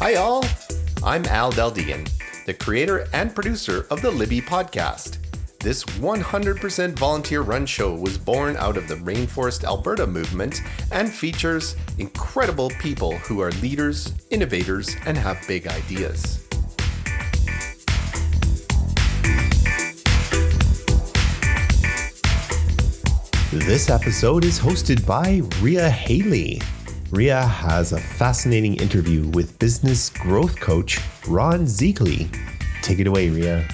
Hi all, I'm Al Deldegan, the creator and producer of the LIBI podcast. This 100% volunteer-run show was born out of the Rainforest Alberta movement and features incredible people who are leaders, innovators, and have big ideas. This episode is hosted by Rea Hailley. Rea has a fascinating interview with business growth coach Ron Szekely. Take it away, Rea.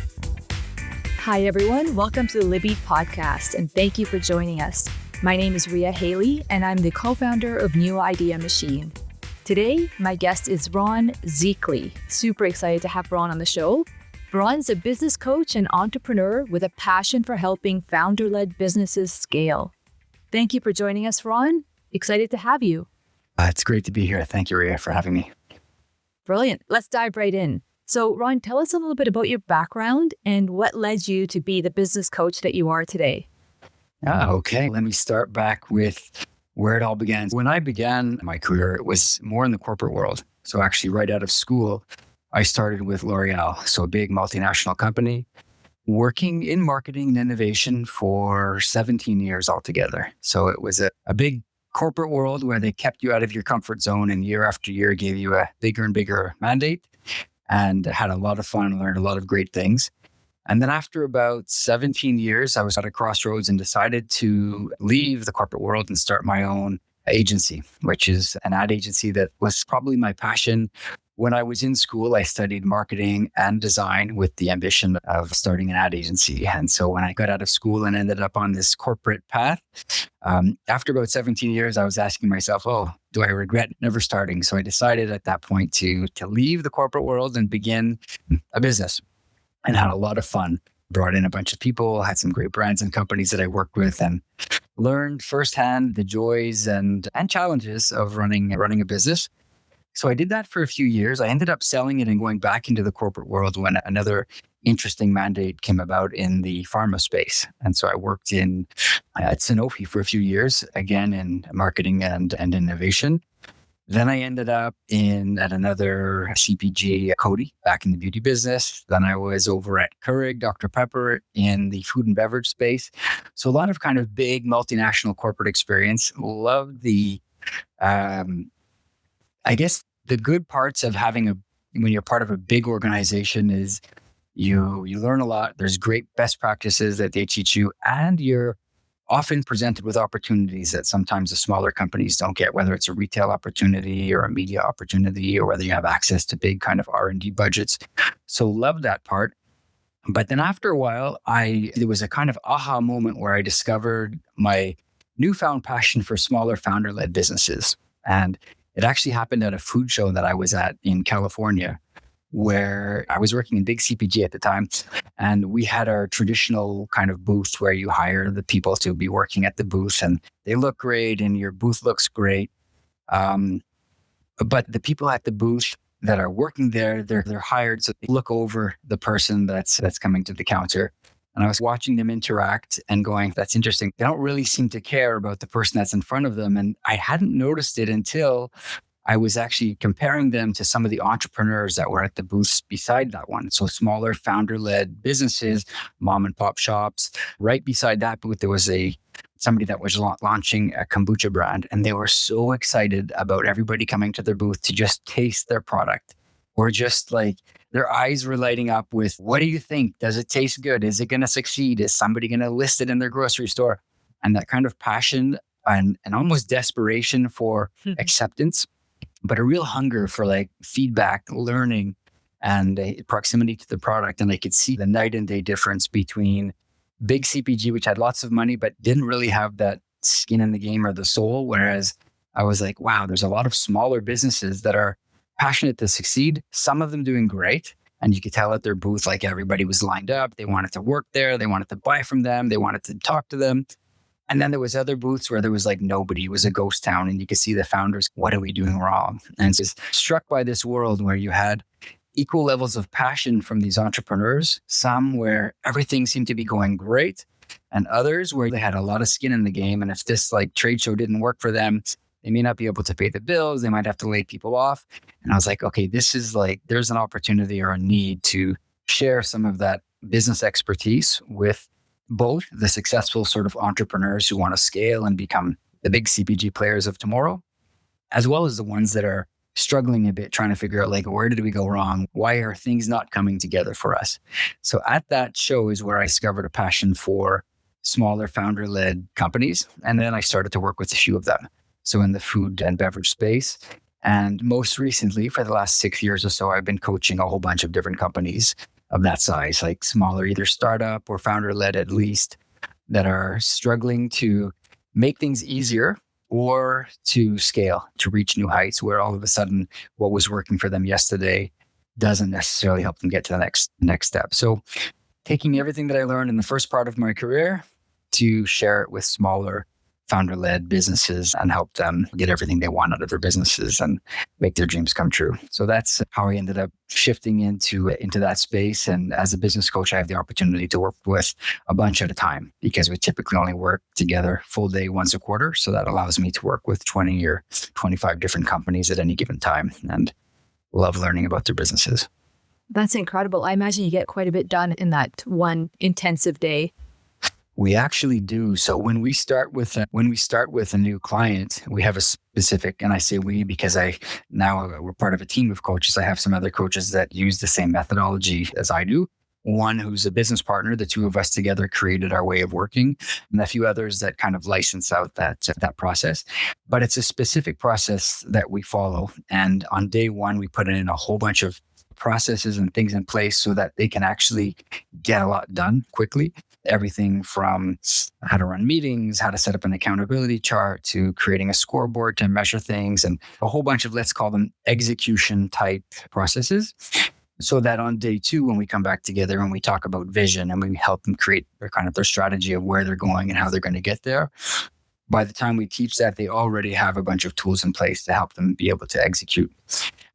Hi, everyone. Welcome to the LIBI podcast, and thank you for joining us. My name is Rea Hailley, and I'm the co-founder of New Idea Machine. Today, my guest is Ron Szekely. Super excited to have Ron on the show. Ron's a business coach and entrepreneur with a passion for helping founder-led businesses scale. Thank you for joining us, Ron. Excited to have you. It's great to be here. Thank you, Rea, for having me. Brilliant. Let's dive right in. So, Ron, tell us a little bit about your background and what led you to be the business coach that you are today. Okay. Let me start back with where it all began. When I began my career, it was more in the corporate world. So actually right out of school, I started with L'Oreal, so a big multinational company, working in marketing and innovation for 17 years altogether. So it was a big corporate world where they kept you out of your comfort zone and year after year gave you a bigger and bigger mandate and had a lot of fun, learned a lot of great things. And then after about 17 years, I was at a crossroads and decided to leave the corporate world and start my own agency, which is an ad agency that was probably my passion. When I was in school, I studied marketing and design with the ambition of starting an ad agency. And so when I got out of school and ended up on this corporate path, after about 17 years, I was asking myself, do I regret never starting? So I decided at that point to leave the corporate world and begin a business, and had a lot of fun. Brought in a bunch of people, had some great brands and companies that I worked with, and learned firsthand the joys and challenges of running a business. So I did that for a few years. I ended up selling it and going back into the corporate world when another interesting mandate came about in the pharma space. And so I worked at Sanofi for a few years, again in marketing and innovation. Then I ended up at another CPG, Coty, back in the beauty business. Then I was over at Keurig, Dr. Pepper in the food and beverage space. So a lot of kind of big multinational corporate experience. Loved I guess the good parts of when you're part of a big organization is you learn a lot. There's great best practices that they teach you, and you're often presented with opportunities that sometimes the smaller companies don't get, whether it's a retail opportunity or a media opportunity, or whether you have access to big kind of R&D budgets. So love that part. But then after a while, there was a kind of aha moment where I discovered my newfound passion for smaller founder-led businesses. And it actually happened at a food show that I was at in California, where I was working in big CPG at the time. And we had our traditional kind of booth where you hire the people to be working at the booth, and they look great and your booth looks great. But the people at the booth that are working there, they're hired. So they look over the person that's coming to the counter. And I was watching them interact and going, that's interesting. They don't really seem to care about the person that's in front of them. And I hadn't noticed it until I was actually comparing them to some of the entrepreneurs that were at the booths beside that one. So smaller founder-led businesses, mom and pop shops. Right beside that booth, there was somebody that was launching a kombucha brand. And they were so excited about everybody coming to their booth to just taste their product, or just like their eyes were lighting up with, what do you think? Does it taste good? Is it going to succeed? Is somebody going to list it in their grocery store? And that kind of passion and almost desperation for acceptance, but a real hunger for like feedback, learning, and proximity to the product. And I could see the night and day difference between big CPG, which had lots of money, but didn't really have that skin in the game or the soul. Whereas I was like, wow, there's a lot of smaller businesses that are passionate to succeed, some of them doing great. And you could tell at their booth, like everybody was lined up. They wanted to work there. They wanted to buy from them. They wanted to talk to them. And then there was other booths where there was like nobody. It was a ghost town. And you could see the founders, what are we doing wrong? And just struck by this world where you had equal levels of passion from these entrepreneurs, some where everything seemed to be going great, and others where they had a lot of skin in the game. And if this like trade show didn't work for them, They may not be able to pay the bills. They might have to lay people off. And I was like, okay, this is like, there's an opportunity or a need to share some of that business expertise with both the successful sort of entrepreneurs who want to scale and become the big CPG players of tomorrow, as well as the ones that are struggling a bit, trying to figure out like, where did we go wrong? Why are things not coming together for us? So at that show is where I discovered a passion for smaller founder-led companies. And then I started to work with a few of them. So in the food and beverage space. And most recently, for the last 6 years or so, I've been coaching a whole bunch of different companies of that size, like smaller, either startup or founder-led at least, that are struggling to make things easier or to scale, to reach new heights where all of a sudden what was working for them yesterday doesn't necessarily help them get to the next step. So taking everything that I learned in the first part of my career to share it with smaller founder-led businesses and help them get everything they want out of their businesses and make their dreams come true. So that's how I ended up shifting into that space. And as a business coach, I have the opportunity to work with a bunch at a time because we typically only work together full day once a quarter. So that allows me to work with 20 or 25 different companies at any given time and love learning about their businesses. That's incredible. I imagine you get quite a bit done in that one intensive day. We actually do. So when we start with a new client, we have a specific, and I say we because we're part of a team of coaches. I have some other coaches that use the same methodology as I do. One who's a business partner, the two of us together created our way of working, and a few others that kind of license out that process. But it's a specific process that we follow. And on day one, we put in a whole bunch of processes and things in place so that they can actually get a lot done quickly. Everything from how to run meetings, how to set up an accountability chart, to creating a scoreboard to measure things, and a whole bunch of, let's call them execution type processes. So that on day two, when we come back together and we talk about vision and we help them create their strategy of where they're going and how they're going to get there, by the time we teach that, they already have a bunch of tools in place to help them be able to execute.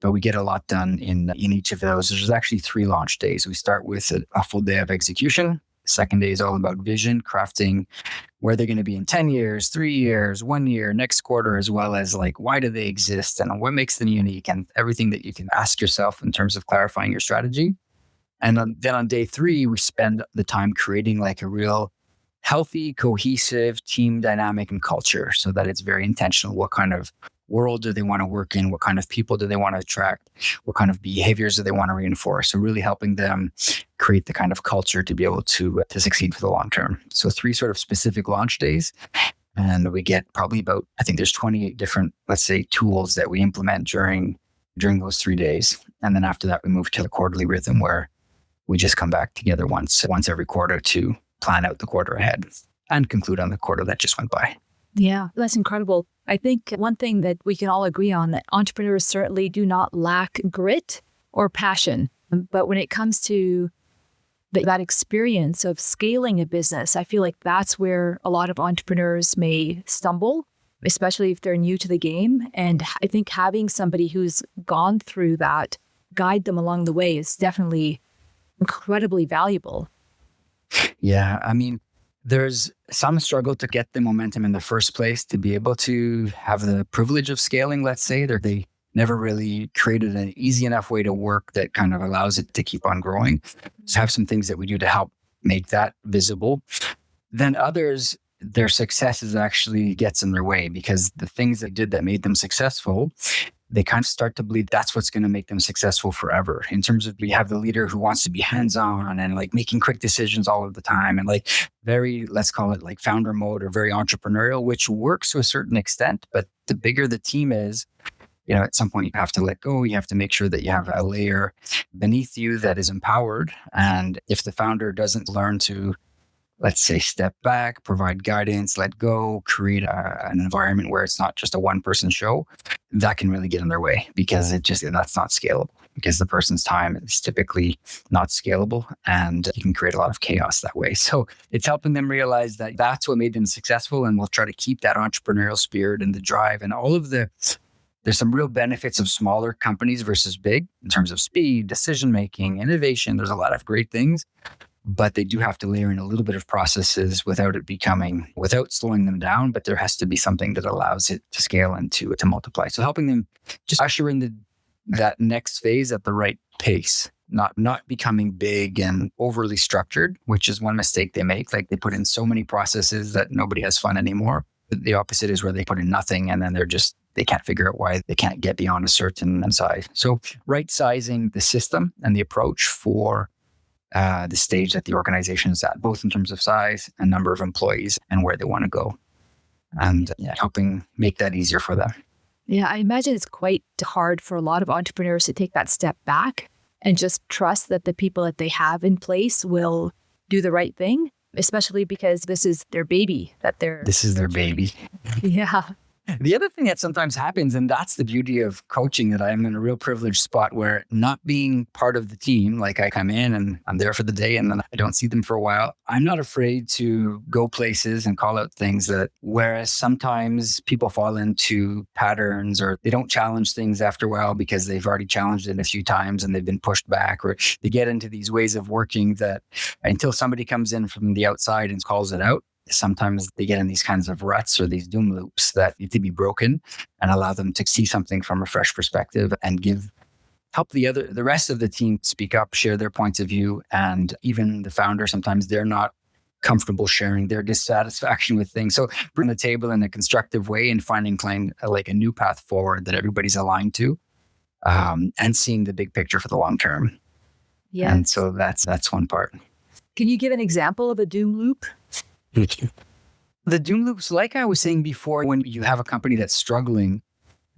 But we get a lot done in each of those. There's actually 3 launch days. We start with a full day of execution. The second day is all about vision, crafting where they're going to be in 10 years, 3 years, 1 year, next quarter, as well as like, why do they exist and what makes them unique and everything that you can ask yourself in terms of clarifying your strategy. And then on day 3, we spend the time creating like a real healthy, cohesive team dynamic and culture so that it's very intentional. What kind of world do they want to work in? What kind of people do they want to attract? What kind of behaviors do they want to reinforce? So really helping them create the kind of culture to be able to succeed for the long term. So 3 sort of specific launch days. And we get probably about, I think there's 28 different, let's say, tools that we implement during those 3 days. And then after that, we move to the quarterly rhythm where we just come back together once every quarter to plan out the quarter ahead and conclude on the quarter that just went by. Yeah, that's incredible. I think one thing that we can all agree on that entrepreneurs certainly do not lack grit or passion. But when it comes to that experience of scaling a business, I feel like that's where a lot of entrepreneurs may stumble, especially if they're new to the game. And I think having somebody who's gone through that, guide them along the way is definitely incredibly valuable. Yeah, I mean, there's some struggle to get the momentum in the first place, to be able to have the privilege of scaling, let's say. They never really created an easy enough way to work that kind of allows it to keep on growing. So have some things that we do to help make that visible. Then others, their successes actually gets in their way because the things they did that made them successful, they kind of start to believe that's what's going to make them successful forever. In terms of, we have the leader who wants to be hands-on and like making quick decisions all of the time and like very, let's call it like founder mode or very entrepreneurial, which works to a certain extent. But the bigger the team is, at some point you have to let go. You have to make sure that you have a layer beneath you that is empowered. And if the founder doesn't learn to, let's say, step back, provide guidance, let go, create an environment where it's not just a one-person show, that can really get in their way because that's not scalable because the person's time is typically not scalable and you can create a lot of chaos that way. So it's helping them realize that that's what made them successful, and we'll try to keep that entrepreneurial spirit and the drive and all of there's some real benefits of smaller companies versus big in terms of speed, decision-making, innovation. There's a lot of great things. but they do have to layer in a little bit of processes without slowing them down. But there has to be something that allows it to scale and to multiply. So helping them just usher in that next phase at the right pace, not becoming big and overly structured, which is one mistake they make. Like they put in so many processes that nobody has fun anymore. The opposite is where they put in nothing and then they can't figure out why they can't get beyond a certain size. So right sizing the system and the approach for the stage that the organization is at, both in terms of size and number of employees and where they want to go, and helping make that easier for them. Yeah, I imagine it's quite hard for a lot of entrepreneurs to take that step back and just trust that the people that they have in place will do the right thing, especially because this is their baby. This is their baby. Yeah. The other thing that sometimes happens, and that's the beauty of coaching, that I'm in a real privileged spot where not being part of the team, like I come in and I'm there for the day and then I don't see them for a while, I'm not afraid to go places and call out things whereas sometimes people fall into patterns or they don't challenge things after a while because they've already challenged it a few times and they've been pushed back, or they get into these ways of working that until somebody comes in from the outside and calls it out, sometimes they get in these kinds of ruts or these doom loops that need to be broken and allow them to see something from a fresh perspective and help the rest of the team speak up, share their points of view. And even the founder, sometimes they're not comfortable sharing their dissatisfaction with things. So bring the table in a constructive way and finding like a new path forward that everybody's aligned to, and seeing the big picture for the long term. Yeah. And so that's one part. Can you give an example of a doom loop? The doom loops, like I was saying before, when you have a company that's struggling,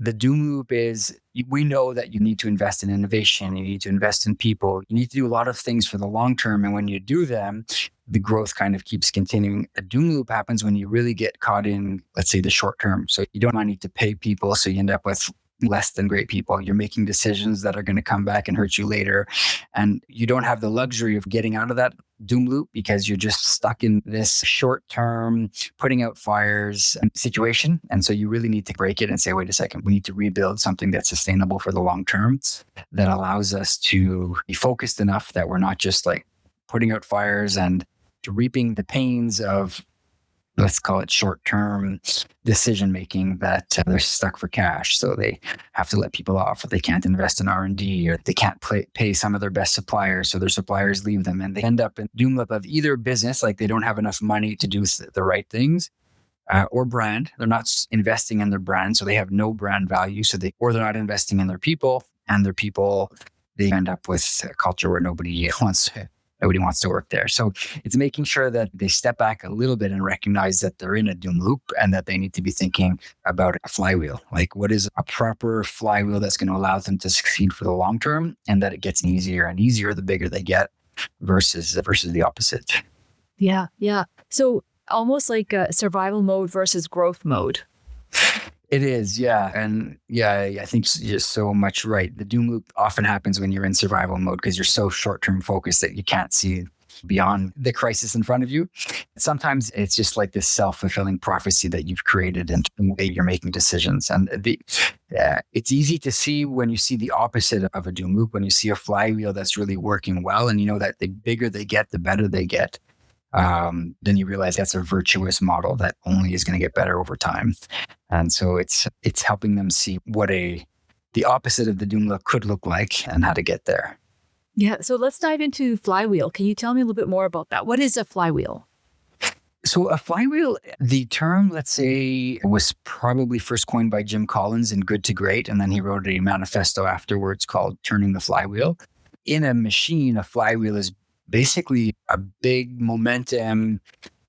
the doom loop is, we know that you need to invest in innovation, you need to invest in people, you need to do a lot of things for the long term. And when you do them, the growth kind of keeps continuing. A doom loop happens when you really get caught in, let's say, the short term. So you don't need to pay people, so you end up with less than great people. You're making decisions that are going to come back and hurt you later. And you don't have the luxury of getting out of that doom loop because you're just stuck in this short-term putting out fires situation. And so you really need to break it and say, wait a second, we need to rebuild something that's sustainable for the long term that allows us to be focused enough that we're not just like putting out fires and reaping the pains of, let's call it short-term decision-making, that they're stuck for cash. So they have to let people off, or they can't invest in R&D, or they can't pay some of their best suppliers. So their suppliers leave them and they end up in doom loop of either business, like they don't have enough money to do the right things, or brand. They're not investing in their brand. So they have no brand value. Or they're not investing in their people, and their people, they end up with a culture where nobody wants to work there. So it's making sure that they step back a little bit and recognize that they're in a doom loop and that they need to be thinking about a flywheel. Like, what is a proper flywheel that's going to allow them to succeed for the long term, and that it gets easier and easier the bigger they get versus the opposite. Yeah. Yeah. So almost like a survival mode versus growth mode. It is, yeah. And I think you're so much right. The doom loop often happens when you're in survival mode because you're so short-term focused that you can't see beyond the crisis in front of you. Sometimes it's just like this self-fulfilling prophecy that you've created and the way you're making decisions. And it's easy to see when you see the opposite of a doom loop, when you see a flywheel that's really working well, and you know that the bigger they get, the better they get. Then you realize that's a virtuous model that only is going to get better over time. And so it's helping them see what the opposite of the doom loop could look like and how to get there. Yeah. So let's dive into flywheel. Can you tell me a little bit more about that? What is a flywheel? So a flywheel, the term, let's say, was probably first coined by Jim Collins in Good to Great. And then he wrote a manifesto afterwards called Turning the Flywheel. In a machine, a flywheel is basically a big momentum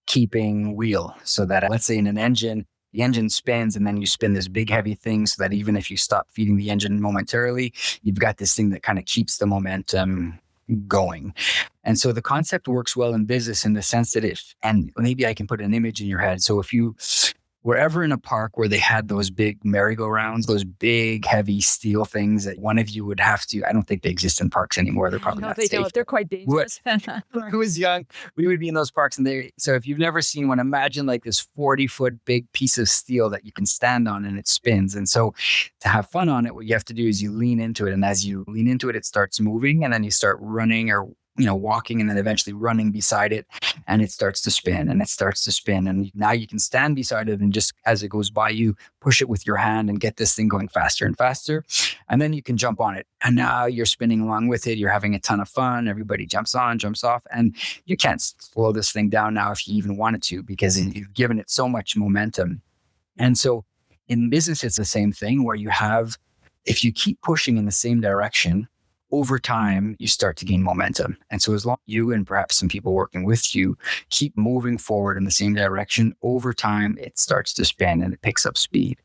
keeping wheel, so that, let's say, in an engine, the engine spins and then you spin this big heavy thing so that even if you stop feeding the engine momentarily, you've got this thing that kind of keeps the momentum going. And so the concept works well in business in the sense that and maybe I can put an image in your head. So if you were ever in a park where they had those big merry-go-rounds, those big, heavy steel things that one of you would have to, I don't think they exist in parks anymore. They're probably not safe. No, they don't. They're quite dangerous. When I was young, we would be in those parks. So if you've never seen one, imagine like this 40-foot big piece of steel that you can stand on and it spins. And so to have fun on it, what you have to do is you lean into it. And as you lean into it, it starts moving. And then you start running or walking and then eventually running beside it, and it starts to spin and it starts to spin. And now you can stand beside it and just as it goes by, you push it with your hand and get this thing going faster and faster. And then you can jump on it. And now you're spinning along with it. You're having a ton of fun. Everybody jumps on, jumps off. And you can't slow this thing down now if you even wanted to, because you've given it so much momentum. And so in business, it's the same thing where if you keep pushing in the same direction, over time, you start to gain momentum. And so as long as you and perhaps some people working with you keep moving forward in the same direction, over time, it starts to spin and it picks up speed.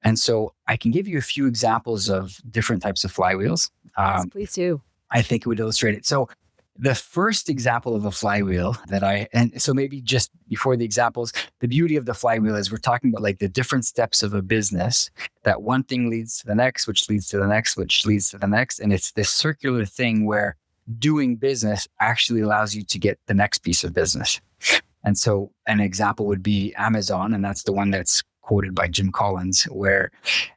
And so I can give you a few examples of different types of flywheels. Yes, please do. I think it would illustrate it. So the first example of a flywheel and so maybe just before the examples, the beauty of the flywheel is we're talking about like the different steps of a business, that one thing leads to the next, which leads to the next, which leads to the next. And it's this circular thing where doing business actually allows you to get the next piece of business. And so an example would be Amazon. And that's the one that's quoted by Jim Collins, where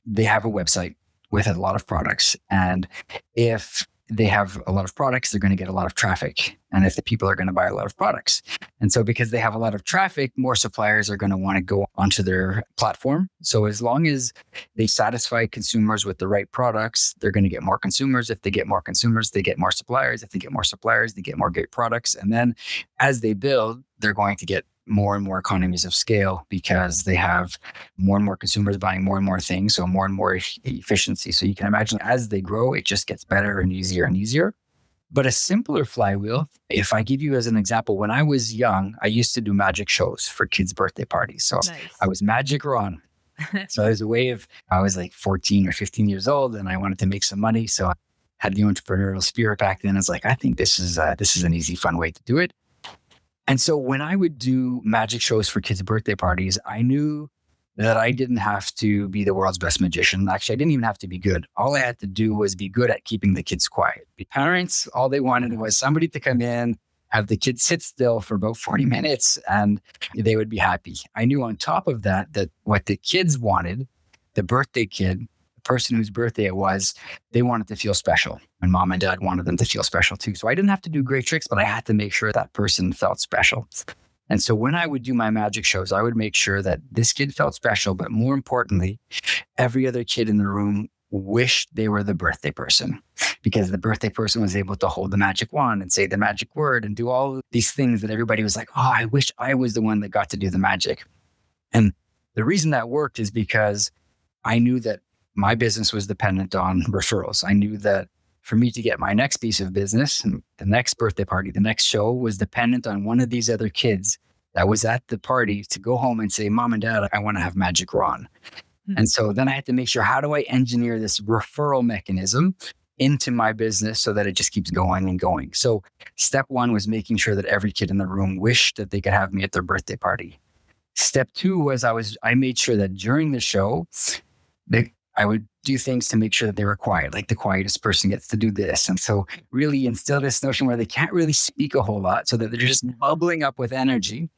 they have a website with a lot of products. And if they have a lot of products, they're going to get a lot of traffic. And if the people are going to buy a lot of products. And so because they have a lot of traffic, more suppliers are going to want to go onto their platform. So as long as they satisfy consumers with the right products, they're going to get more consumers. If they get more consumers, they get more suppliers. If they get more suppliers, they get more great products. And then as they build, they're going to get more and more economies of scale because they have more and more consumers buying more and more things. So more and more efficiency. So you can imagine as they grow, it just gets better and easier and easier. But a simpler flywheel, if I give you as an example, when I was young, I used to do magic shows for kids' birthday parties. So Nice. I was Magic Ron. So it was a way of, I was like 14 or 15 years old and I wanted to make some money. So I had the entrepreneurial spirit back then. I was like, I think this is an easy, fun way to do it. And so when I would do magic shows for kids' birthday parties, I knew that I didn't have to be the world's best magician. Actually, I didn't even have to be good. All I had to do was be good at keeping the kids quiet. The parents, all they wanted was somebody to come in, have the kids sit still for about 40 minutes, and they would be happy. I knew on top of that what the kids wanted, the birthday kid, the person whose birthday it was, they wanted to feel special. And mom and dad wanted them to feel special too. So I didn't have to do great tricks, but I had to make sure that person felt special. And so when I would do my magic shows, I would make sure that this kid felt special, but more importantly, every other kid in the room wished they were the birthday person because the birthday person was able to hold the magic wand and say the magic word and do all these things that everybody was like, oh, I wish I was the one that got to do the magic. And the reason that worked is because I knew that my business was dependent on referrals. I knew that for me to get my next piece of business, the next birthday party, the next show was dependent on one of these other kids that was at the party to go home and say, Mom and Dad, I want to have Magic Ron. Mm-hmm. And so then I had to make sure, how do I engineer this referral mechanism into my business so that it just keeps going and going? So step one was making sure that every kid in the room wished that they could have me at their birthday party. Step two was I made sure that during the show, I would do things to make sure that they were quiet, like the quietest person gets to do this. And so really instill this notion where they can't really speak a whole lot so that they're just bubbling up with energy.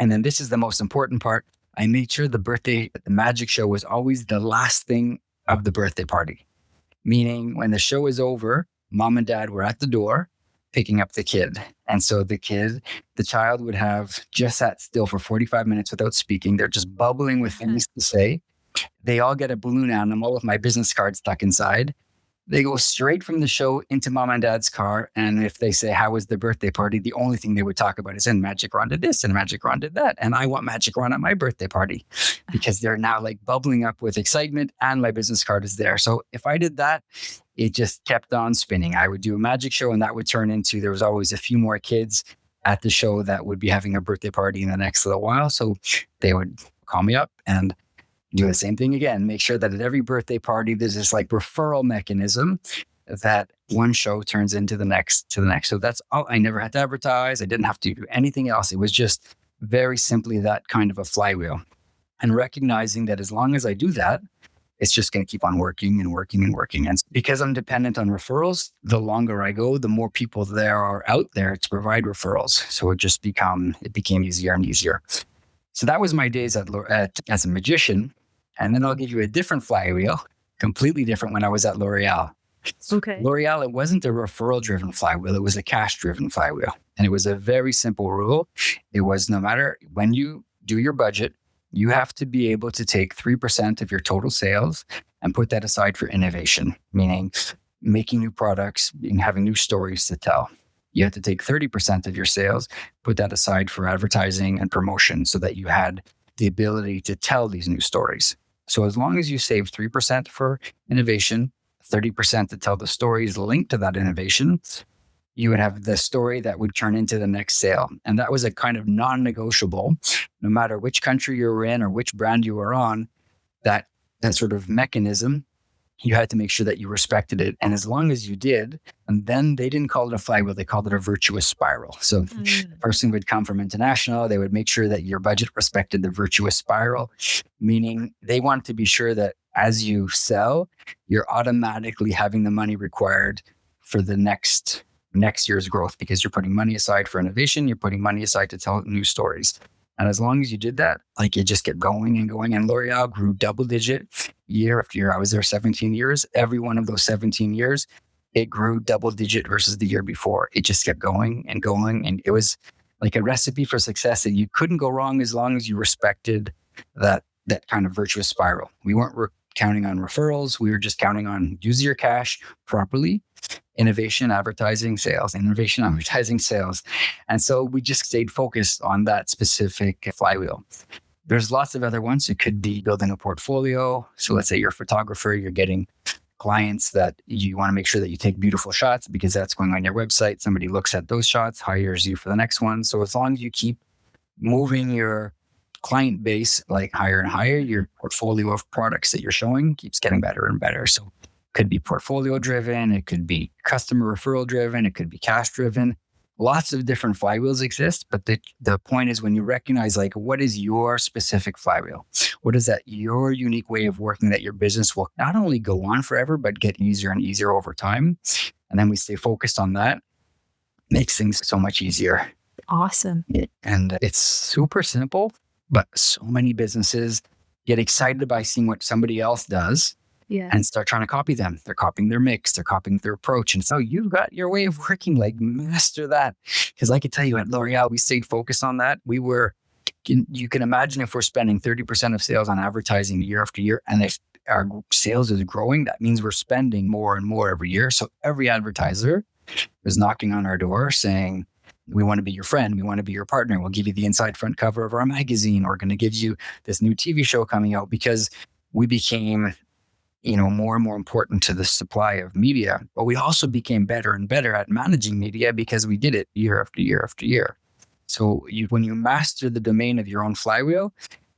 And then this is the most important part. I made sure the magic show was always the last thing of the birthday party. Meaning when the show is over, mom and dad were at the door picking up the kid. And so the child would have just sat still for 45 minutes without speaking. They're just bubbling with things to say. They all get a balloon animal with my business card stuck inside. They go straight from the show into mom and dad's car. And if they say, how was the birthday party? The only thing they would talk about is, and Magic Ron did this and Magic Ron did that. And I want Magic Ron at my birthday party because they're now like bubbling up with excitement and my business card is there. So if I did that, it just kept on spinning. I would do a magic show and that would turn into, there was always a few more kids at the show that would be having a birthday party in the next little while. So they would call me up and do the same thing again. Make sure that at every birthday party, there's this like referral mechanism that one show turns into the next to the next. So that's all. I never had to advertise. I didn't have to do anything else. It was just very simply that kind of a flywheel. And recognizing that as long as I do that, it's just going to keep on working and working and working. And because I'm dependent on referrals, the longer I go, the more people there are out there to provide referrals. So it became easier and easier. So that was my days as a magician. And then I'll give you a different flywheel, completely different when I was at L'Oreal. Okay. L'Oreal, it wasn't a referral-driven flywheel. It was a cash-driven flywheel. And it was a very simple rule. It was no matter when you do your budget, you have to be able to take 3% of your total sales and put that aside for innovation, meaning making new products and having new stories to tell. You have to take 30% of your sales, put that aside for advertising and promotion so that you had the ability to tell these new stories. So as long as you save 3% for innovation, 30% to tell the stories linked to that innovation, you would have the story that would turn into the next sale. And that was a kind of non-negotiable, no matter which country you were in or which brand you were on, that sort of mechanism, you had to make sure that you respected it. And as long as you did, and then they didn't call it a flywheel, they called it a virtuous spiral. So the person would come from international, they would make sure that your budget respected the virtuous spiral, meaning they want to be sure that as you sell, you're automatically having the money required for the next year's growth, because you're putting money aside for innovation, you're putting money aside to tell new stories. And as long as you did that, like it just kept going and going. And L'Oreal grew double digit year after year. I was there 17 years. Every one of those 17 years, it grew double digit versus the year before. It just kept going and going. And it was like a recipe for success that you couldn't go wrong as long as you respected that kind of virtuous spiral. We weren't counting on referrals. We were just counting on use your cash properly. Innovation, advertising, sales, innovation, advertising, sales. And so we just stayed focused on that specific flywheel. There's lots of other ones. It could be building a portfolio. So let's say you're a photographer, you're getting clients that you want to make sure that you take beautiful shots because that's going on your website. Somebody looks at those shots, hires you for the next one. So as long as you keep moving your client base like higher and higher, your portfolio of products that you're showing keeps getting better and better. So could be portfolio driven, it could be customer referral driven, it could be cash driven. Lots of different flywheels exist, but the point is when you recognize like what is your specific flywheel? What is that your unique way of working that your business will not only go on forever, but get easier and easier over time. And then we stay focused on that, makes things so much easier. Awesome. And it's super simple, but so many businesses get excited by seeing what somebody else does. Yeah. And start trying to copy them. They're copying their mix. They're copying their approach. And so you've got your way of working, like master that. Because I could tell you at L'Oreal, we stayed focused on that. You can imagine if we're spending 30% of sales on advertising year after year, and if our sales is growing, that means we're spending more and more every year. So every advertiser is knocking on our door saying, we want to be your friend. We want to be your partner. We'll give you the inside front cover of our magazine. We're going to give you this new TV show coming out, because we became more and more important to the supply of media, but we also became better and better at managing media because we did it year after year after year. So when you master the domain of your own flywheel,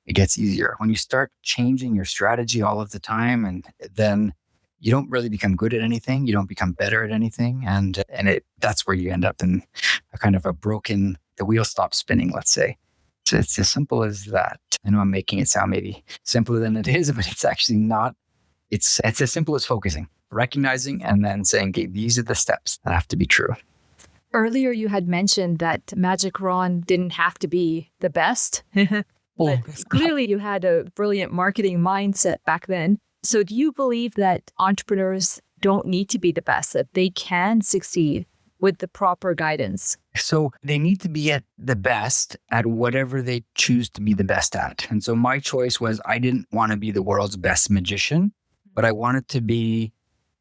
it gets easier. When you start changing your strategy all of the time, and then you don't really become good at anything, you don't become better at anything, and that's where you end up in a kind of the wheel stops spinning, let's say. So it's as simple as that. I know I'm making it sound maybe simpler than it is, but it's actually not. It's as simple as focusing, recognizing, and then saying, okay, these are the steps that have to be true. Earlier, you had mentioned that Magic Ron didn't have to be the best. But clearly, you had a brilliant marketing mindset back then. So do you believe that entrepreneurs don't need to be the best, that they can succeed with the proper guidance? So they need to be at the best at whatever they choose to be the best at. And so my choice was, I didn't want to be the world's best magician, but I wanted to be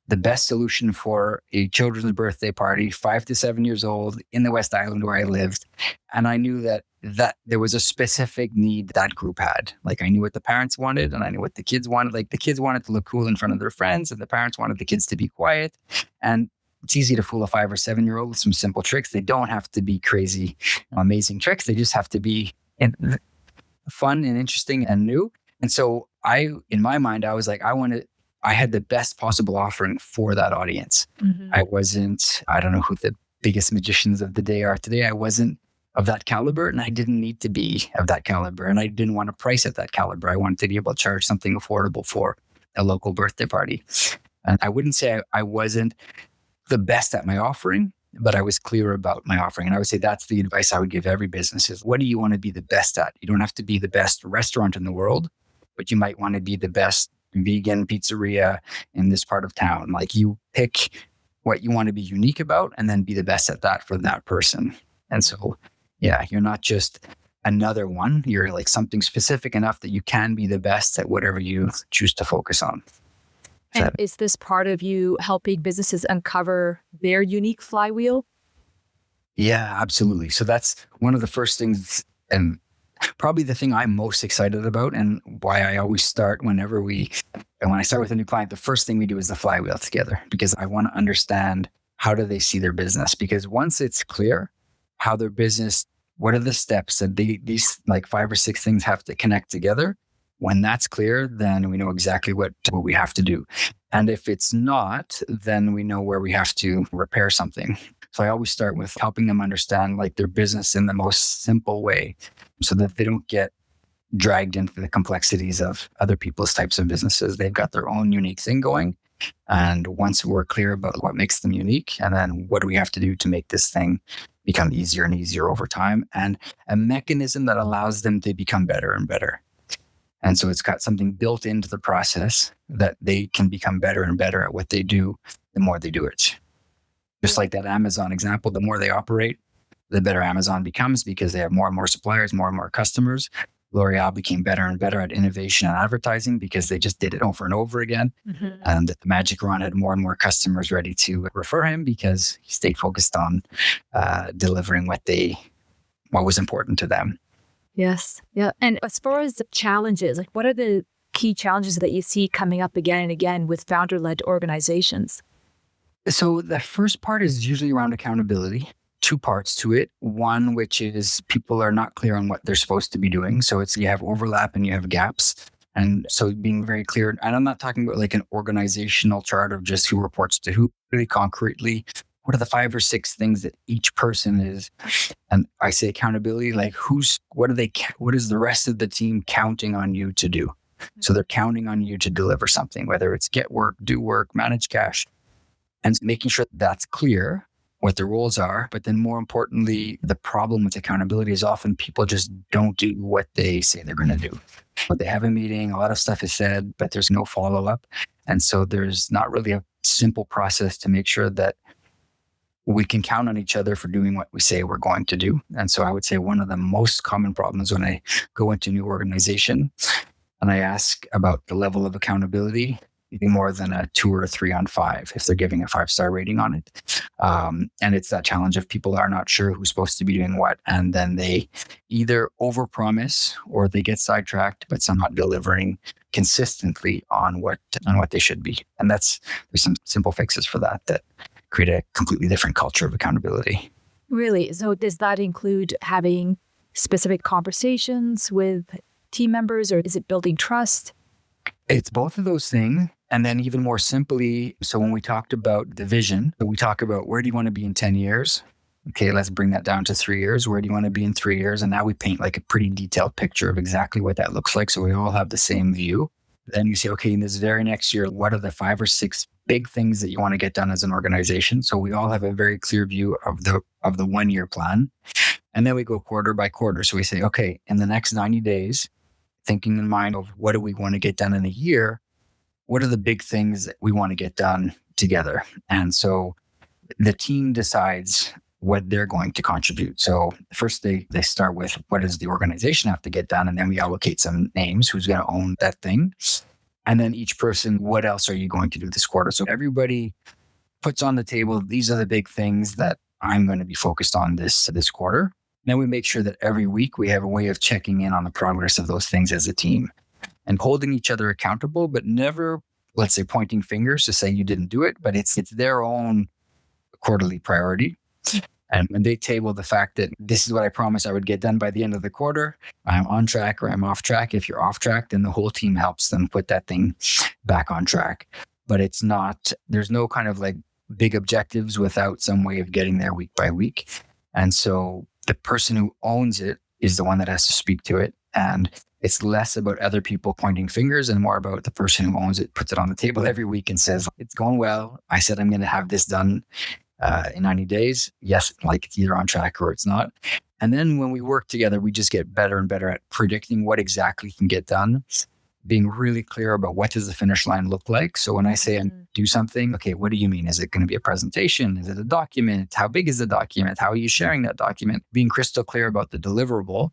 the best solution for a children's birthday party, 5 to 7 years old in the West Island where I lived. And I knew that there was a specific need that group had. Like I knew what the parents wanted and I knew what the kids wanted. Like the kids wanted to look cool in front of their friends and the parents wanted the kids to be quiet. And it's easy to fool a 5 or 7 year old with some simple tricks. They don't have to be crazy, amazing tricks. They just have to be fun and interesting and new. And so in my mind, I was like, I had the best possible offering for that audience. Mm-hmm. I don't know who the biggest magicians of the day are today. I wasn't of that caliber, and I didn't need to be of that caliber. And I didn't want to price at that caliber. I wanted to be able to charge something affordable for a local birthday party. And I wouldn't say I wasn't the best at my offering, but I was clear about my offering. And I would say that's the advice I would give every business is, what do you want to be the best at? You don't have to be the best restaurant in the world, but you might want to be the best vegan pizzeria in this part of town. Like you pick what you want to be unique about and then be the best at that for that person. And so, yeah, you're not just another one. You're like something specific enough that you can be the best at whatever you choose to focus on. And is this part of you helping businesses uncover their unique flywheel? Yeah, absolutely. So that's one of the first things, and probably the thing I'm most excited about, and why I always start when I start with a new client, the first thing we do is the flywheel together, because I want to understand how do they see their business. Because once it's clear how their business, what are the steps that these like 5 or 6 things have to connect together. When that's clear, then we know exactly what we have to do. And if it's not, then we know where we have to repair something. So I always start with helping them understand like their business in the most simple way so that they don't get dragged into the complexities of other people's types of businesses. They've got their own unique thing going. And once we're clear about what makes them unique, and then what do we have to do to make this thing become easier and easier over time, and a mechanism that allows them to become better and better. And so it's got something built into the process that they can become better and better at what they do the more they do it. Just like that Amazon example, the more they operate, the better Amazon becomes because they have more and more suppliers, more and more customers. L'Oreal became better and better at innovation and advertising because they just did it over and over again. Mm-hmm. And the Magic Ron had more and more customers ready to refer him because he stayed focused on delivering what was important to them. Yes. Yeah. And as far as the challenges, like what are the key challenges that you see coming up again and again with founder-led organizations? So the first part is usually around accountability. 2 parts to it. One, which is people are not clear on what they're supposed to be doing. So it's you have overlap and you have gaps. And so being very clear, and I'm not talking about like an organizational chart of just who reports to who, really concretely. What are the 5 or 6 things that each person is? And I say accountability, like what is the rest of the team counting on you to do? So they're counting on you to deliver something, whether it's get work, do work, manage cash, and making sure that's clear what the roles are. But then more importantly, the problem with accountability is often people just don't do what they say they're going to do. But they have a meeting, a lot of stuff is said, but there's no follow-up. And so there's not really a simple process to make sure that we can count on each other for doing what we say we're going to do. And so I would say one of the most common problems when I go into a new organization and I ask about the level of accountability, anything more than a 2 or a 3 on 5, if they're giving a 5-star rating on it. And it's that challenge of people are not sure who's supposed to be doing what. And then they either overpromise or they get sidetracked, but some not delivering consistently on what they should be. And there's some simple fixes for that create a completely different culture of accountability. Really? So does that include having specific conversations with team members, or is it building trust? It's both of those things. And then even more simply, so when we talked about the vision, we talk about where do you want to be in 10 years? Okay, let's bring that down to 3 years. Where do you want to be in 3 years? And now we paint like a pretty detailed picture of exactly what that looks like. So we all have the same view. Then you say, okay, in this very next year, what are the 5 or 6 big things that you want to get done as an organization? So we all have a very clear view of the 1-year plan. And then we go quarter by quarter. So we say, okay, in the next 90 days, thinking in mind of what do we want to get done in a year? What are the big things that we want to get done together? And so the team decides what they're going to contribute. So first they start with what does the organization have to get done? And then we allocate some names, who's going to own that thing. And then each person, what else are you going to do this quarter? So everybody puts on the table, these are the big things that I'm going to be focused on this quarter. And then we make sure that every week we have a way of checking in on the progress of those things as a team and holding each other accountable, but never, let's say, pointing fingers to say you didn't do it, but it's their own quarterly priority. And when they table the fact that this is what I promised I would get done by the end of the quarter, I'm on track or I'm off track. If you're off track, then the whole team helps them put that thing back on track. But there's no kind of like big objectives without some way of getting there week by week. And so the person who owns it is the one that has to speak to it. And it's less about other people pointing fingers and more about the person who owns it, puts it on the table every week and says, it's going well. I said I'm going to have this done in 90 days. Yes, like it's either on track or it's not. And then when we work together, we just get better and better at predicting what exactly can get done being really clear about what does the finish line look like. So when I say I do something, okay, what do you mean? Is it going to be a presentation? Is it a document? How big is the document? How are you sharing that document? Being crystal clear about the deliverable,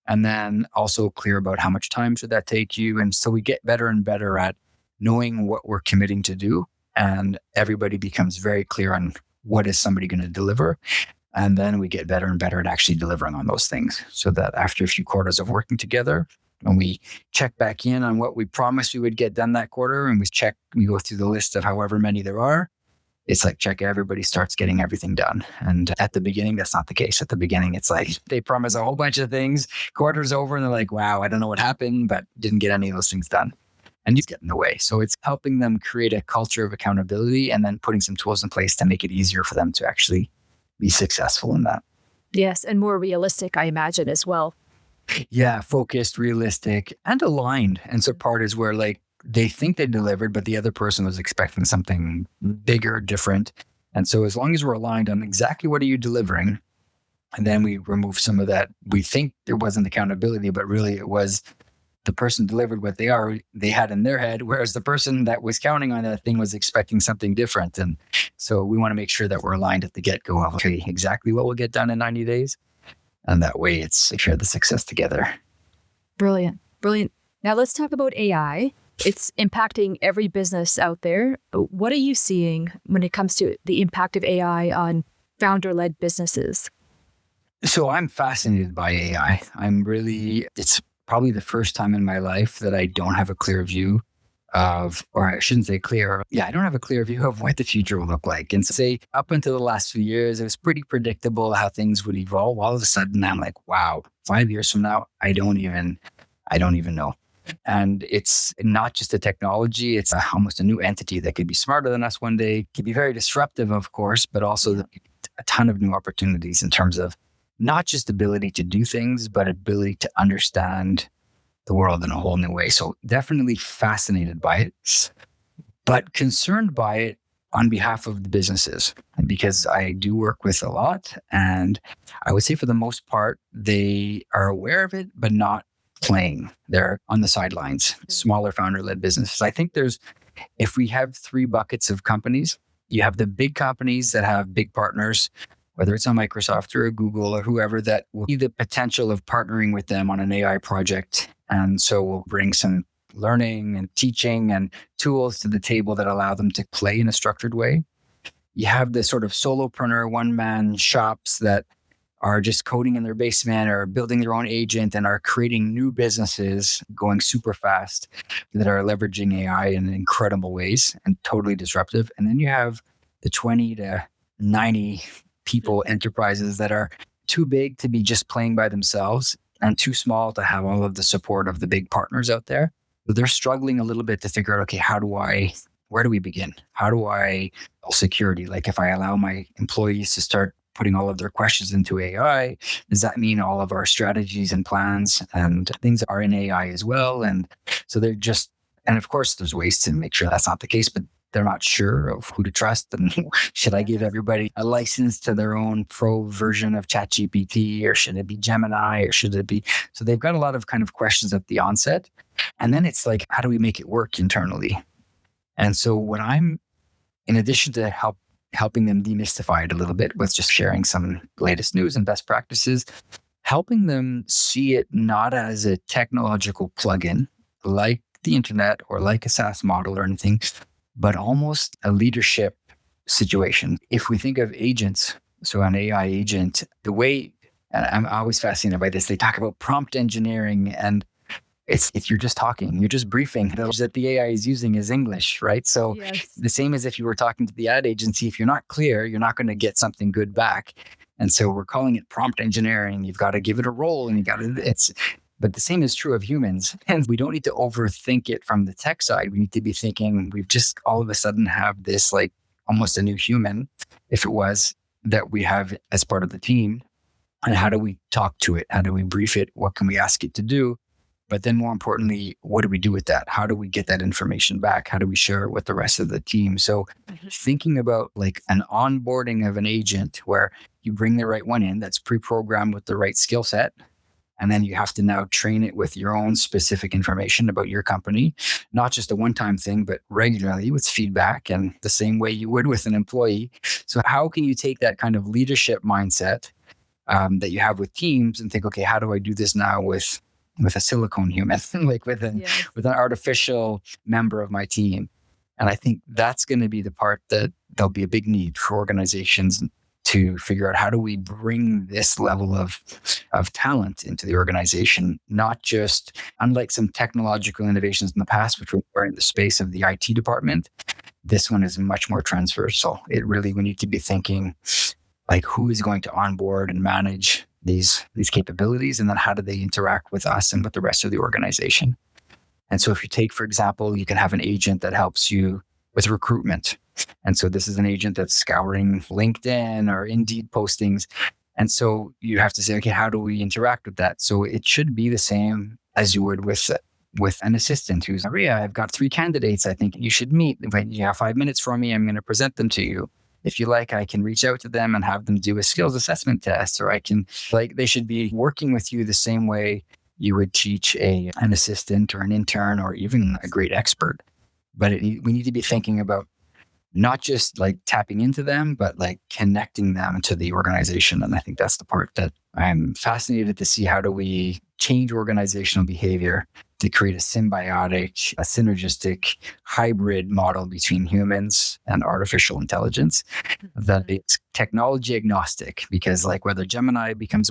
and then also clear about how much time should that take you. And so we get better and better at knowing what we're committing to do. And everybody becomes very clear on what is somebody going to deliver. And then we get better and better at actually delivering on those things, so that after a few quarters of working together, when we check back in on what we promised we would get done that quarter, and we go through the list of however many there are, it's like, check, everybody starts getting everything done. And at the beginning, that's not the case. At the beginning, it's like they promise a whole bunch of things, quarter's over, and they're like, wow, I don't know what happened, but didn't get any of those things done. And you get in the way. So it's helping them create a culture of accountability, and then putting some tools in place to make it easier for them to actually be successful in that. Yes, and more realistic, I imagine, as well. Yeah, focused, realistic, and aligned. And so part is where like they think they delivered, but the other person was expecting something bigger, different. And so as long as we're aligned on exactly what are you delivering, and then we remove some of that, we think there wasn't accountability, but really it was the person delivered what they had in their head, whereas the person that was counting on that thing was expecting something different. And so we want to make sure that we're aligned at the get-go of, okay, exactly what will get done in 90 days. And that way it's share the success together. Brilliant. Now let's talk about AI. It's impacting every business out there. What are you seeing when it comes to the impact of AI on founder-led businesses? So I'm fascinated by AI. It's probably the first time in my life that I don't have a clear view of, or I shouldn't say clear. Yeah, I don't have a clear view of what the future will look like. And so say up until the last few years, it was pretty predictable how things would evolve. All of a sudden, I'm like, wow, 5 years from now, I don't even know. And it's not just a technology, it's almost a new entity that could be smarter than us one day, could be very disruptive, of course, but also a ton of new opportunities in terms of not just ability to do things, but ability to understand the world in a whole new way. So definitely fascinated by it, but concerned by it on behalf of the businesses, because I do work with a lot. And I would say for the most part, they are aware of it, but not playing. They're on the sidelines, smaller founder-led businesses. I think if we have 3 buckets of companies, you have the big companies that have big partners, whether it's a Microsoft or a Google or whoever, that will see the potential of partnering with them on an AI project. And so we'll bring some learning and teaching and tools to the table that allow them to play in a structured way. You have the sort of solopreneur, one-man shops that are just coding in their basement or building their own agent and are creating new businesses going super fast that are leveraging AI in incredible ways and totally disruptive. And then you have the 20 to 90 people enterprises that are too big to be just playing by themselves and too small to have all of the support of the big partners out there. So they're struggling a little bit to figure out, okay, where do we begin? How do I security? Like if I allow my employees to start putting all of their questions into AI, does that mean all of our strategies and plans and things are in AI as well? And so and of course there's ways to make sure that's not the case, but they're not sure of who to trust. And should I give everybody a license to their own pro version of ChatGPT, or should it be Gemini, or should it be? So they've got a lot of kind of questions at the onset. And then it's like, how do we make it work internally? And so when I'm, in addition to helping them demystify it a little bit with just sharing some latest news and best practices, helping them see it not as a technological plugin like the internet or like a SaaS model or anything, but almost a leadership situation. If we think of agents, so an AI agent, the way, and I'm always fascinated by this, they talk about prompt engineering, and it's you're just talking, you're just briefing. That the AI is using is English, right? So The same as if you were talking to the ad agency, if you're not clear, you're not going to get something good back. And so we're calling it prompt engineering. You've got to give it a role, and but the same is true of humans. And we don't need to overthink it from the tech side. We need to be thinking we've just all of a sudden have this like almost a new human, if it was, that we have as part of the team. And how do we talk to it? How do we brief it? What can we ask it to do? But then more importantly, what do we do with that? How do we get that information back? How do we share it with the rest of the team? So thinking about like an onboarding of an agent where you bring the right one in that's pre-programmed with the right skill set, And then you have to now train it with your own specific information about your company, not just a one-time thing, but regularly with feedback and the same way you would with an employee. So how can you take that kind of leadership mindset that you have with teams and think, okay, how do I do this now with a silicone human, like with an artificial member of my team? And I think that's going to be the part that there'll be a big need for organizations to figure out, how do we bring this level of talent into the organization, not just, unlike some technological innovations in the past, which were in the space of the IT department, this one is much more transversal. We need to be thinking like, who is going to onboard and manage these capabilities, and then how do they interact with us and with the rest of the organization? And so if you take, for example, you can have an agent that helps you with recruitment. And so this is an agent that's scouring LinkedIn or Indeed postings. And so you have to say, okay, how do we interact with that? So it should be the same as you would with an assistant who's, Rea, I've got 3 candidates I think you should meet. If you have 5 minutes for me, I'm going to present them to you. If you like, I can reach out to them and have them do a skills assessment test, or they should be working with you the same way you would teach an assistant or an intern or even a great expert. But we need to be thinking about not just like tapping into them, but like connecting them to the organization. And I think that's the part that I'm fascinated to see. How do we change organizational behavior to create a symbiotic, a synergistic hybrid model between humans and artificial intelligence that it's technology agnostic? Because like whether Gemini becomes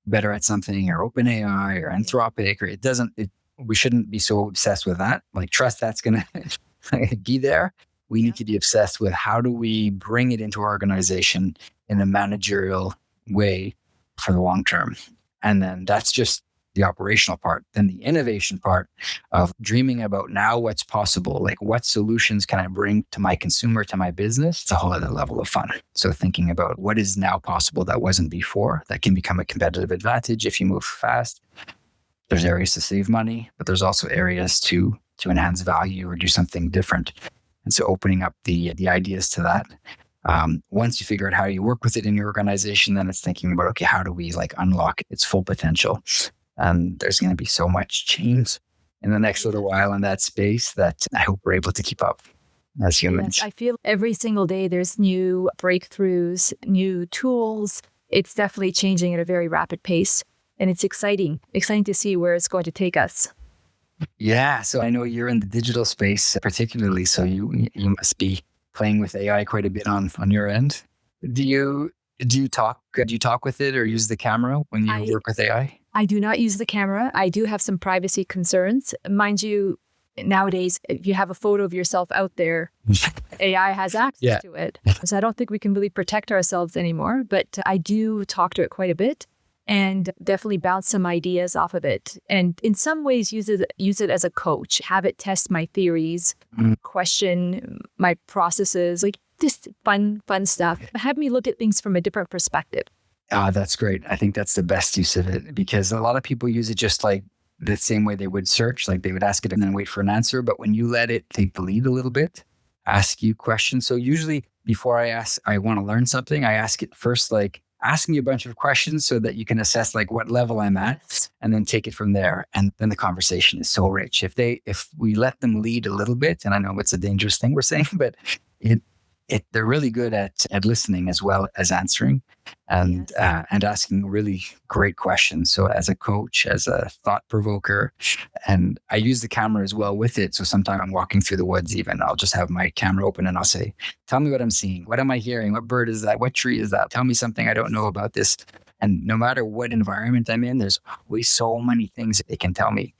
better at something, or OpenAI or Anthropic, or we shouldn't be so obsessed with that. Like, trust that's going to be there. We need to be obsessed with, how do we bring it into our organization in a managerial way for the long term? And then that's just the operational part. Then the innovation part of dreaming about now what's possible, like what solutions can I bring to my consumer, to my business? It's a whole other level of fun. So thinking about what is now possible that wasn't before, that can become a competitive advantage if you move fast. There's areas to save money, but there's also areas to enhance value or do something different. And so opening up the ideas to that. Once you figure out how you work with it in your organization, then it's thinking about, okay, how do we like unlock its full potential? And there's going to be so much change in the next little while in that space that I hope we're able to keep up as humans. Yes, I feel every single day there's new breakthroughs, new tools. It's definitely changing at a very rapid pace. And it's exciting to see where it's going to take us. Yeah. So I know you're in the digital space particularly, so you must be playing with AI quite a bit on your end. Do you talk with it or use the camera when you work with AI? I do not use the camera. I do have some privacy concerns. Mind you, nowadays, if you have a photo of yourself out there, AI has access to it. So I don't think we can really protect ourselves anymore, but I do talk to it quite a bit and definitely bounce some ideas off of it. And in some ways, use it as a coach, have it test my theories, question my processes, like just fun stuff. Have me look at things from a different perspective. That's great. I think that's the best use of it, because a lot of people use it just like the same way they would search, like they would ask it and then wait for an answer. But when you let it take the lead a little bit, ask you questions. So usually before I want to learn something, I ask it first, like ask me a bunch of questions so that you can assess like what level I'm at and then take it from there. And then the conversation is so rich. If we let them lead a little bit, and I know it's a dangerous thing we're saying, but they're really good at listening as well as answering and asking really great questions. So as a coach, as a thought provoker, and I use the camera as well with it. So sometimes I'm walking through the woods, even I'll just have my camera open and I'll say, tell me what I'm seeing. What am I hearing? What bird is that? What tree is that? Tell me something I don't know about this. And no matter what environment I'm in, there's always so many things that it can tell me.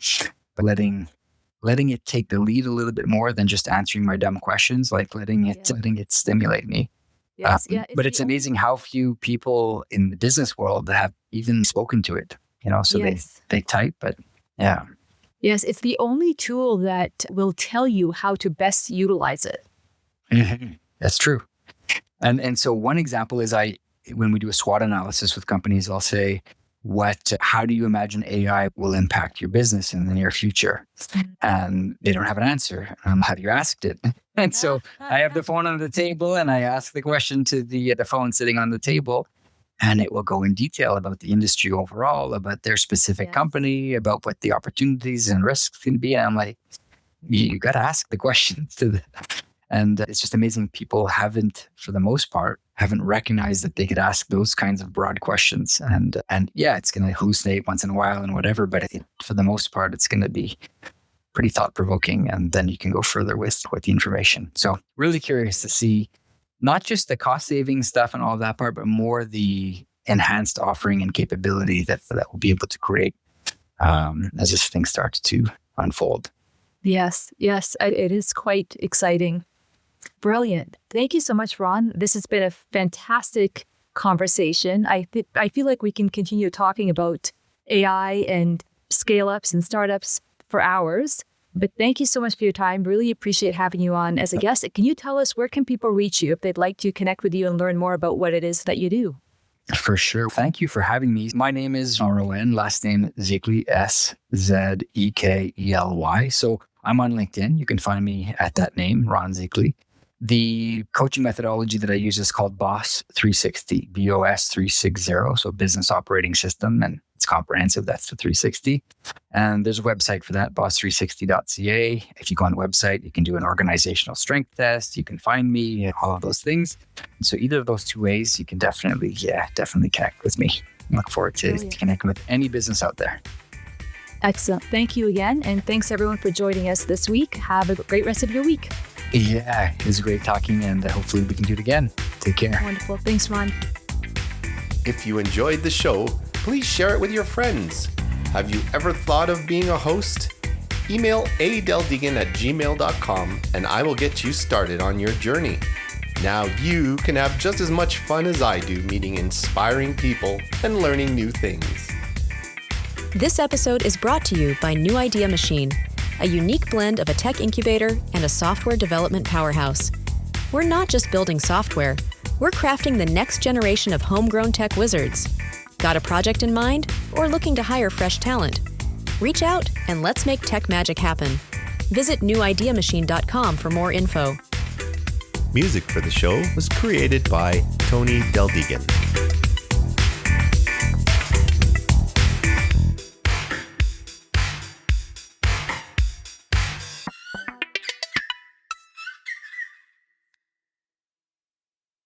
But letting it take the lead a little bit more than just answering my dumb questions, like letting it stimulate me. Yes, but it's amazing how few people in the business world have even spoken to it, so they type, but yeah. Yes, it's the only tool that will tell you how to best utilize it. That's true. And so one example is when we do a SWOT analysis with companies, I'll say, how do you imagine AI will impact your business in the near future? And they don't have an answer. Have you asked it? And so I have the phone on the table and I ask the question to the phone sitting on the table. And it will go in detail about the industry overall, about their specific company, about what the opportunities and risks can be. And I'm like, you got to ask the questions. And it's just amazing. People for the most part, haven't recognized that they could ask those kinds of broad questions. And yeah, it's going to hallucinate once in a while and whatever. But I think for the most part, it's going to be pretty thought-provoking. And then you can go further with the information. So really curious to see not just the cost saving stuff and all of that part, but more the enhanced offering and capability that we'll be able to create as this thing starts to unfold. Yes, it is quite exciting. Brilliant. Thank you so much, Ron. This has been a fantastic conversation. I feel like we can continue talking about AI and scale-ups and startups for hours. But thank you so much for your time. Really appreciate having you on as a guest. Can you tell us where can people reach you if they'd like to connect with you and learn more about what it is that you do? For sure. Thank you for having me. My name is Ron, last name Szekely, Szekely. So I'm on LinkedIn. You can find me at that name, Ron Szekely. The coaching methodology that I use is called BOSS 360, BOS 360, so business operating system, and it's comprehensive. That's the 360. And there's a website for that, boss360.ca. If you go on the website, you can do an organizational strength test. You can find me, all of those things. And so either of those two ways, you can definitely connect with me. I look forward to connecting with any business out there. Excellent. Thank you again. And thanks everyone for joining us this week. Have a great rest of your week. Yeah, it was great talking, and hopefully we can do it again. Take care. Wonderful. Thanks, Ron. If you enjoyed the show, please share it with your friends. Have you ever thought of being a host? Email adeldegan@gmail.com and I will get you started on your journey. Now you can have just as much fun as I do meeting inspiring people and learning new things. This episode is brought to you by New Idea Machine, a unique blend of a tech incubator and a software development powerhouse. We're not just building software, we're crafting the next generation of homegrown tech wizards. Got a project in mind or looking to hire fresh talent? Reach out and let's make tech magic happen. Visit newideamachine.com for more info. Music for the show was created by Tony Deldegan.